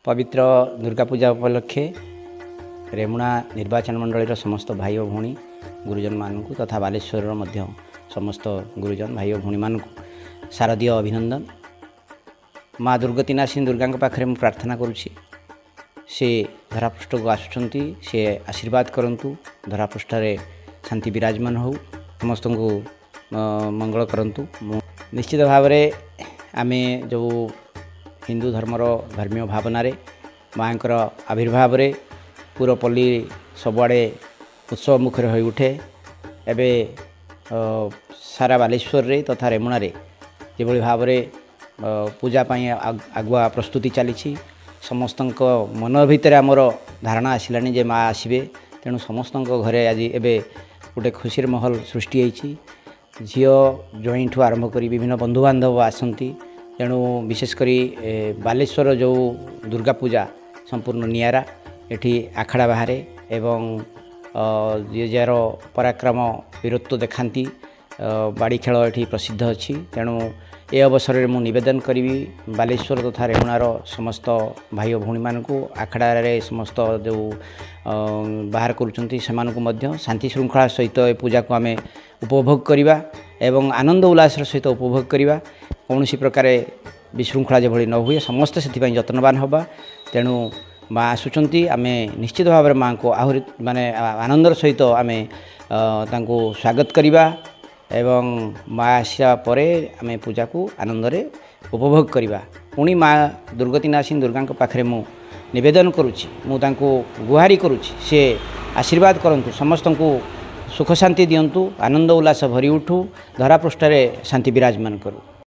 पवित्र दुर्गा पूजा उपलक्षे रेमुणा निर्वाचन मंडल समस्त भाई और भौणी गुरुजन मानू तथा बालेश्वर समस्त गुरुजन भाई और भौणी मानू शारदीय अभिनंदन। माँ दुर्गतिनाशिनी दुर्गा पाखे मुझे प्रार्थना करुँची से धरापृष्ठ को आसुँच से आशीर्वाद करंतु धरापृष्ठ शांति विराजमान हो समस्त को मंगल करंतु। निश्चित भाव में आमे जो हिंदू धर्मर धर्मीय भावना माँ आविर्भाव पूरपल्ली सबुआड़े उत्सव मुखर हो उठे। एबे सारा बालेश्वर रे तथा रेमुणा रे जो भाव में पूजा आगुआ प्रस्तुति चली समस्त मन भितर आमर धारणा आसलानी जे माँ आसबे तेणु समस्त घरे आज एबे गोटे खुशी महल सृष्टि होती। झील ज्वाई ठू आरंभ कर विभिन्न बंधुबांधव आसती तेणु विशेषकर बालेश्वर जो दुर्गा पूजा संपूर्ण नियारा एठी आखड़ा बाहर एवं जे जार पराक्रम वीरत्व देखाती बाड़ी खेल ये प्रसिद्ध अच्छी। तेणु ए अवसर में मुझे निवेदन करी बालेश्वर तथा रेमुणार समस्त भाई और भौणी मानू आखड़ा समस्त जो बाहर करुँच शांति श्रृंखला सहित ए पूजा को आम उपभोग करवा एवं आनंद उल्लास सहित उपभोग करवा। कौन प्रकार विशृंखला जो न हुए समस्त से जत्नवान हवा। तेणु माँ आसुँच आम निश्चित भाव में माँ को आहरी माने आनंदर सहित आम स्वागत करवा एवं माँ आसा परे आम पूजा को आनंद उपभोग करवा। पुणी माँ दुर्गतिनाशिनी दुर्गा पाखे मु निवेदन करुँची मुझे गुहारी करुँची से आशीर्वाद करंतु समस्त को सुख शांति दिंतु आनंद उल्लास भरी उठू धरापृष्ठ शांति विराजमान करूँ।